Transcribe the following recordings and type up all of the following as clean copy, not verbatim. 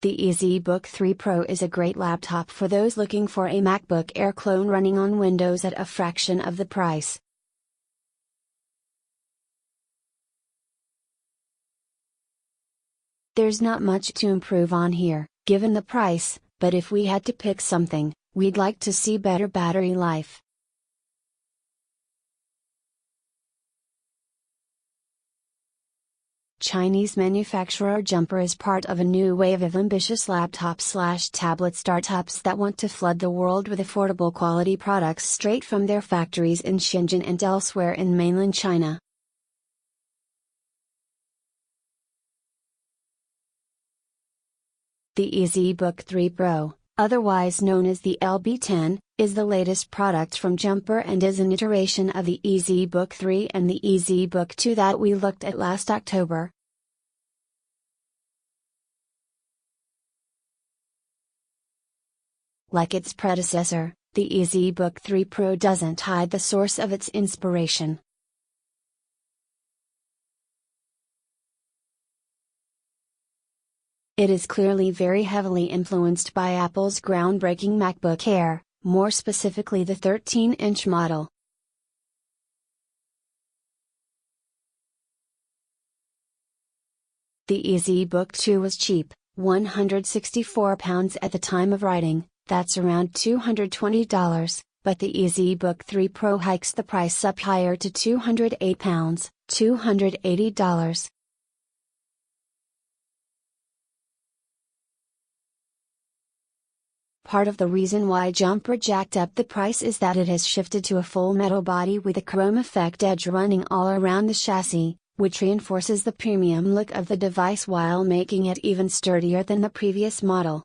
The EZBook 3 Pro is a great laptop for those looking for a MacBook Air clone running on Windows at a fraction of the price. There's not much to improve on here, given the price, but if we had to pick something, we'd like to see better battery life. Chinese manufacturer Jumper is part of a new wave of ambitious laptop/tablet startups that want to flood the world with affordable quality products straight from their factories in Shenzhen and elsewhere in mainland China. The EZBook 3 Pro, otherwise known as the LB10, is the latest product from Jumper and is an iteration of the EZBook 3 and the EZBook 2 that we looked at last October. Like its predecessor, the EZBook 3 Pro doesn't hide the source of its inspiration. It is clearly very heavily influenced by Apple's groundbreaking MacBook Air, more specifically the 13-inch model. The EZBook 2 was cheap, £164 at the time of writing, that's around $220, but the EZBook 3 Pro hikes the price up higher to £208, $280. Part of the reason why Jumper jacked up the price is that it has shifted to a full metal body with a chrome effect edge running all around the chassis, which reinforces the premium look of the device while making it even sturdier than the previous model.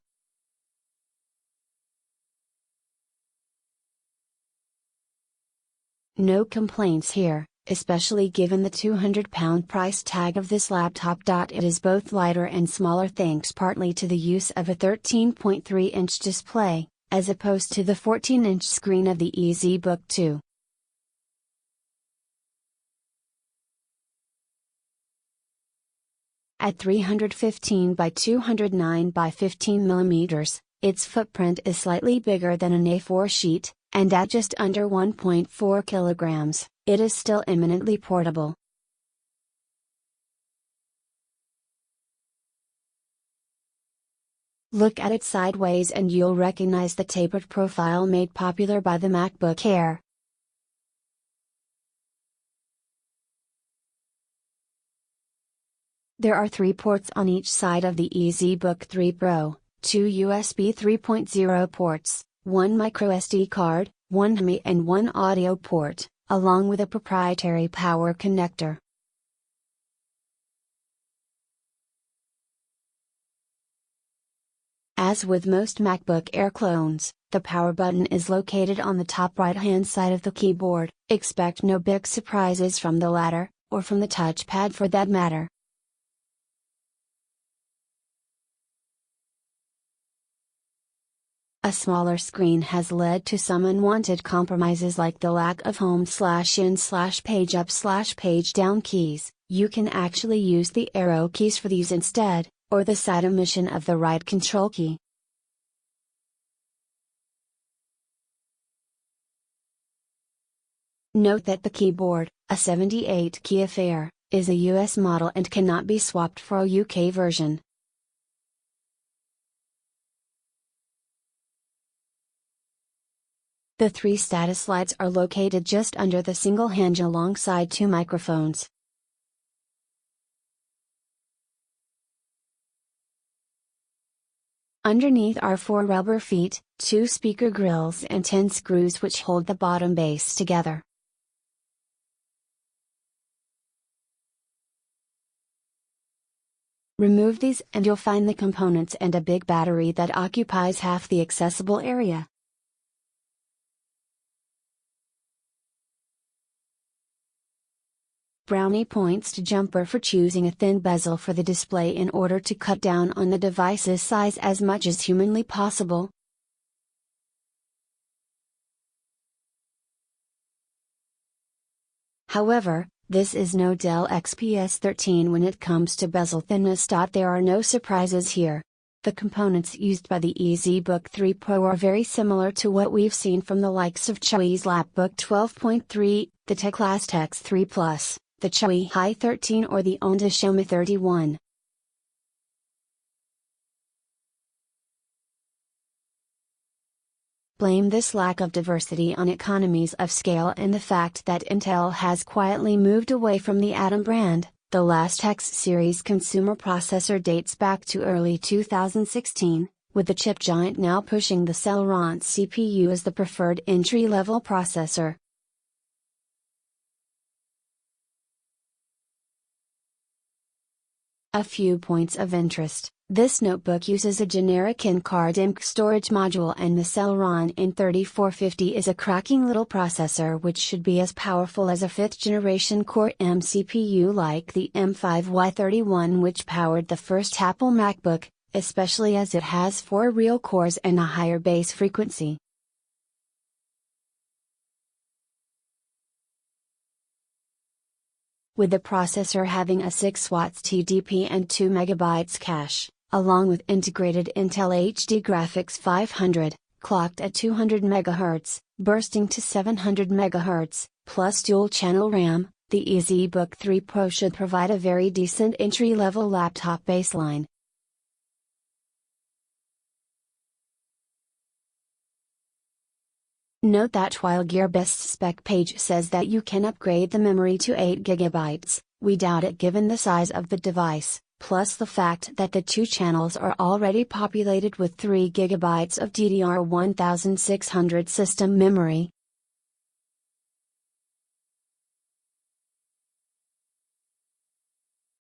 No complaints here, especially given the £200 price tag of this laptop. It is both lighter and smaller thanks partly to the use of a 13.3-inch display, as opposed to the 14-inch screen of the EZBook 2. At 315 by 209 by 15 mm, its footprint is slightly bigger than an A4 sheet, and at just under 1.4 kilograms, it is still eminently portable. Look at it sideways and you'll recognize the tapered profile made popular by the MacBook Air. There are 3 ports on each side of the EZBook 3 Pro, 2 USB 3.0 ports, 1 microSD card, 1 HDMI and 1 audio port, along with a proprietary power connector. As with most MacBook Air clones, the power button is located on the top right-hand side of the keyboard. Expect no big surprises from the latter, or from the touchpad for that matter. A smaller screen has led to some unwanted compromises like the lack of home/in/PageUp/PageDown keys. You can actually use the arrow keys for these instead, or the side omission of the right control key. Note that the keyboard, a 78-key affair, is a US model and cannot be swapped for a UK version. The 3 status lights are located just under the single hinge alongside 2 microphones. Underneath are 4 rubber feet, 2 speaker grills and 10 screws which hold the bottom base together. Remove these and you'll find the components and a big battery that occupies half the accessible area. Brownie points to Jumper for choosing a thin bezel for the display in order to cut down on the device's size as much as humanly possible. However, this is no Dell XPS 13 when it comes to bezel thinness. There are no surprises here. The components used by the EZBook 3 Pro are very similar to what we've seen from the likes of Chuwi's LapBook 12.3, the Teclast X3 Plus, the Chuwi Hi13 or the Onda Xiaoma 31. Blame this lack of diversity on economies of scale and the fact that Intel has quietly moved away from the Atom brand. The last X series consumer processor dates back to early 2016, with the chip giant now pushing the Celeron CPU as the preferred entry-level processor. A few points of interest. This notebook uses a generic in-card ink storage module, and the Celeron N3450 is a cracking little processor which should be as powerful as a 5th generation Core M CPU like the M5Y31 which powered the first Apple MacBook, especially as it has 4 real cores and a higher base frequency. With the processor having a 6 watts TDP and 2 MB cache, along with integrated Intel HD Graphics 500, clocked at 200 MHz, bursting to 700 MHz, plus dual-channel RAM, the EZBook 3 Pro should provide a very decent entry-level laptop baseline. Note that while Gearbest's spec page says that you can upgrade the memory to 8 GB, we doubt it given the size of the device, plus the fact that the two channels are already populated with 3 GB of DDR1600 system memory,